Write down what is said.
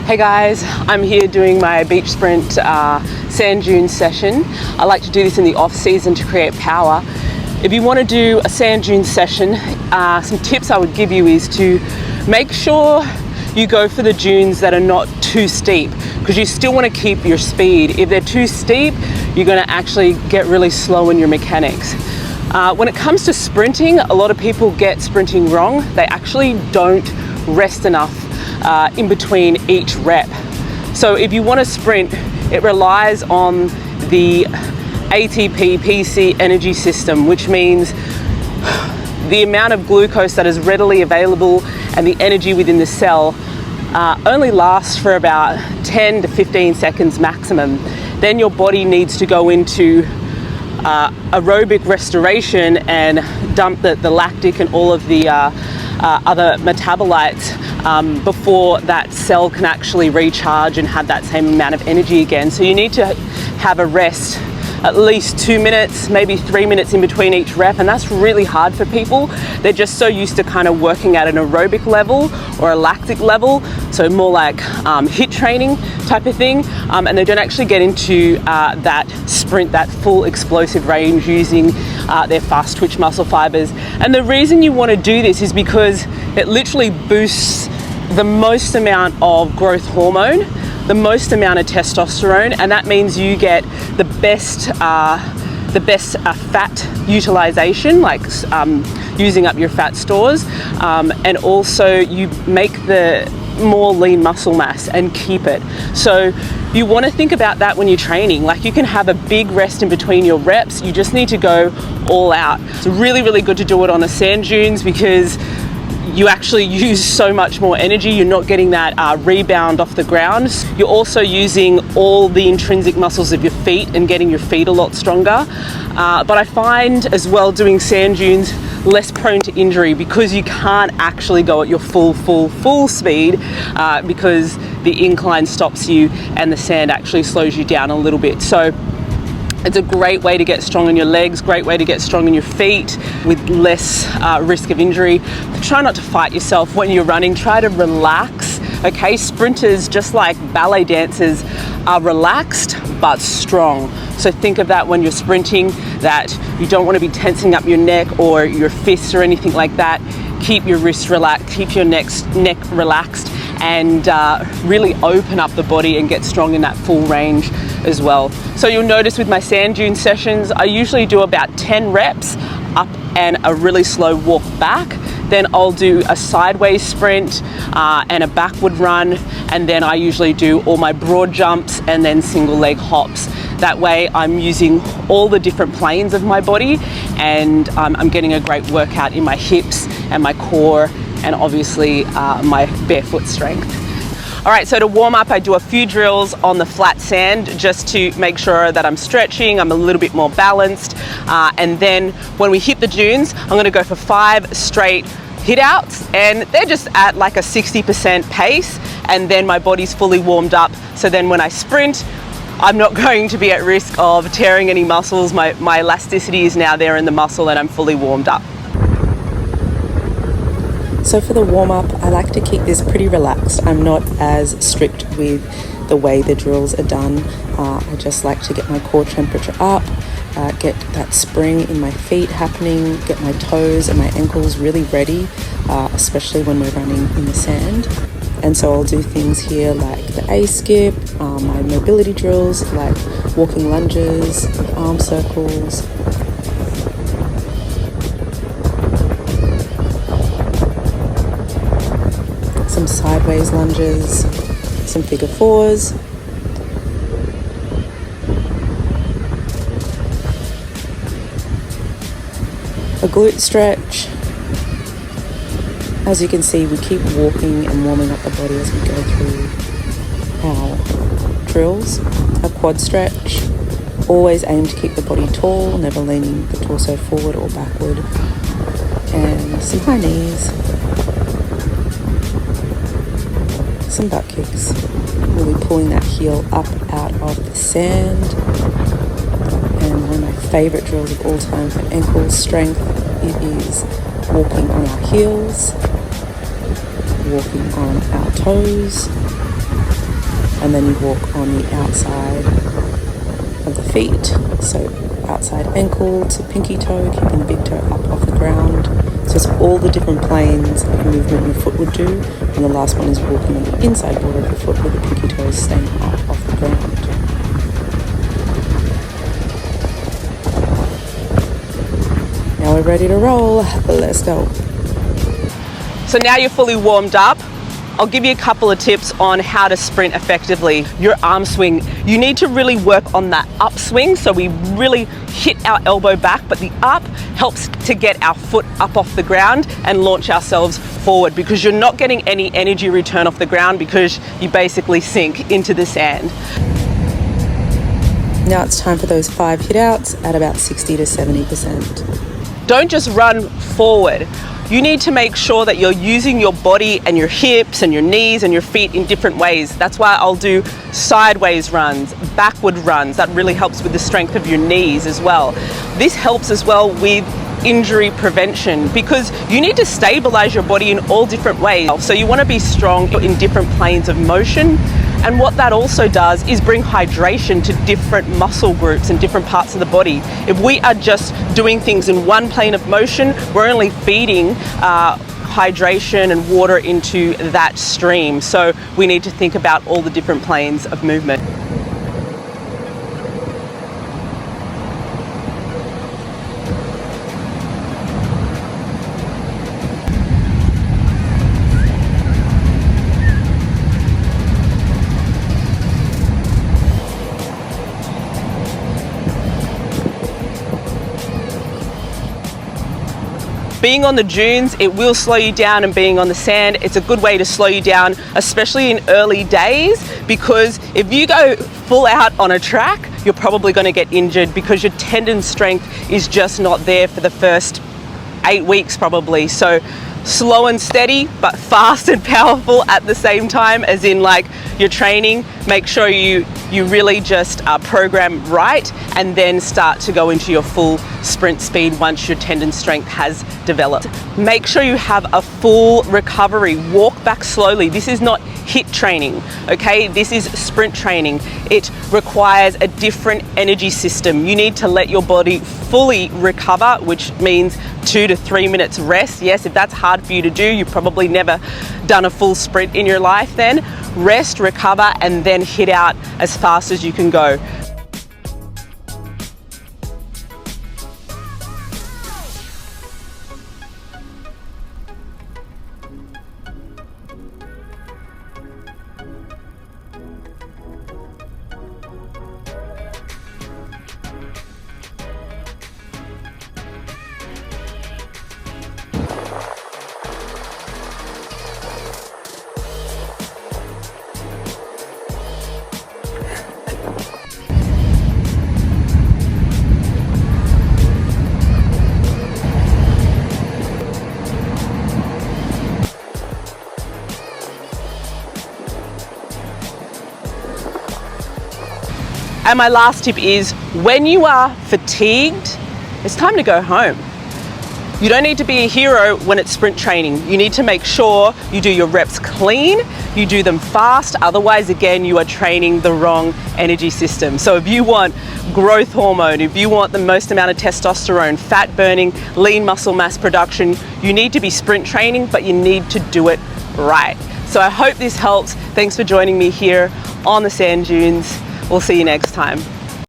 Hey guys, I'm here doing my beach sprint sand dune session. I like to do this in the off season to create power. If you want to do a sand dune session, some tips I would give you is to make sure you go for the dunes that are not too steep, because you still want to keep your speed. If they're too steep, you're going to actually get really slow in your mechanics. When it comes to sprinting, a lot of people get sprinting wrong. They actually don't rest enough in between each rep. So if you want to sprint, it relies on the ATP PC energy system, which means the amount of glucose that is readily available and the energy within the cell only lasts for about 10 to 15 seconds maximum. Then your body needs to go into aerobic restoration and dump the lactic and all of the other metabolites before that cell can actually recharge and have that same amount of energy again. So you need to have a rest, at least 2 minutes, maybe 3 minutes in between each rep, and that's really hard for people. They're just so used to kind of working at an aerobic level or a lactic level, so more like HIIT training type of thing, and they don't actually get into that sprint, that full explosive range using their fast twitch muscle fibers. And the reason you want to do this is because it literally boosts the most amount of growth hormone, the most amount of testosterone, and that means you get the best fat utilization, like using up your fat stores, and also you make the more lean muscle mass and keep it. So you want to think about that when you're training. Like, you can have a big rest in between your reps, you just need to go all out. It's really, really good to do it on the sand dunes because you actually use so much more energy. You're not getting that rebound off the ground. You're also using all the intrinsic muscles of your feet and getting your feet a lot stronger. But I find as well doing sand dunes less prone to injury because you can't actually go at your full speed because the incline stops you and the sand actually slows you down a little bit. So it's a great way to get strong in your legs, great way to get strong in your feet with less risk of injury. Try not to fight yourself when you're running, try to relax, okay? Sprinters, just like ballet dancers, are relaxed but strong. So think of that when you're sprinting, that you don't want to be tensing up your neck or your fists or anything like that. Keep your wrists relaxed, keep your neck relaxed, and really open up the body and get strong in that full range as well. So you'll notice with my sand dune sessions, I usually do about 10 reps up and a really slow walk back. Then I'll do a sideways sprint and a backward run, and then I usually do all my broad jumps and then single leg hops. That way I'm using all the different planes of my body, and I'm getting a great workout in my hips and my core, and obviously my barefoot strength. All right, so to warm up, I do a few drills on the flat sand just to make sure that I'm stretching, I'm a little bit more balanced. And then when we hit the dunes, I'm gonna go for 5 straight hit outs, and they're just at like a 60% pace, and then my body's fully warmed up. So then when I sprint, I'm not going to be at risk of tearing any muscles. My elasticity is now there in the muscle and I'm fully warmed up. So for the warm-up, I like to keep this pretty relaxed. I'm not as strict with the way the drills are done. I just like to get my core temperature up, get that spring in my feet happening, get my toes and my ankles really ready, especially when we're running in the sand. And so I'll do things here like the A-skip, my mobility drills like walking lunges, arm circles, some sideways lunges, some figure fours, a glute stretch. As you can see, we keep walking and warming up the body as we go through our drills. A quad stretch, always aim to keep the body tall, never leaning the torso forward or backward, and some high knees. Some butt kicks. We'll be pulling that heel up out of the sand. And one of my favorite drills of all time for ankle strength, it is walking on our heels, walking on our toes, and then you walk on the outside of the feet, so outside ankle to pinky toe, keeping the big toe up off the ground. So it's all the different planes of movement your foot would do, and the last one is walking on the inside border of the foot with the pinky toes staying up off the ground. Now we're ready to roll. Let's go. So now you're fully warmed up, I'll give you a couple of tips on how to sprint effectively. Your arm swing, you need to really work on that upswing, so we really hit our elbow back, but the up helps to get our foot up off the ground and launch ourselves forward, because you're not getting any energy return off the ground because you basically sink into the sand. Now it's time for those 5 hit outs at about 60 to 70%. Don't just run forward. You need to make sure that you're using your body and your hips and your knees and your feet in different ways. That's why I'll do sideways runs, backward runs. That really helps with the strength of your knees as well. This helps as well with injury prevention, because you need to stabilize your body in all different ways. So you want to be strong in different planes of motion. And what that also does is bring hydration to different muscle groups and different parts of the body. If we are just doing things in one plane of motion, we're only feeding hydration and water into that stream. So we need to think about all the different planes of movement. Being on the dunes, it will slow you down, and being on the sand, it's a good way to slow you down, especially in early days, because if you go full out on a track, you're probably going to get injured because your tendon strength is just not there for the first 8 weeks probably. So slow and steady, but fast and powerful at the same time, as in like your training. Make sure you really just program right, and then start to go into your full sprint speed once your tendon strength has developed. Make sure you have a full recovery. Walk back slowly. This is not HIIT training, okay? This is sprint training. It requires a different energy system. You need to let your body fully recover, which means 2 to 3 minutes rest. Yes, if that's hard for you to do, you've probably never done a full sprint in your life then. Rest, recover, and then hit out as fast as you can go. And my last tip is, when you are fatigued, it's time to go home. You don't need to be a hero when it's sprint training. You need to make sure you do your reps clean, you do them fast, otherwise again you are training the wrong energy system. So if you want growth hormone, if you want the most amount of testosterone, fat burning, lean muscle mass production, you need to be sprint training, but you need to do it right. So I hope this helps. Thanks for joining me here on the sand dunes. We'll see you next time.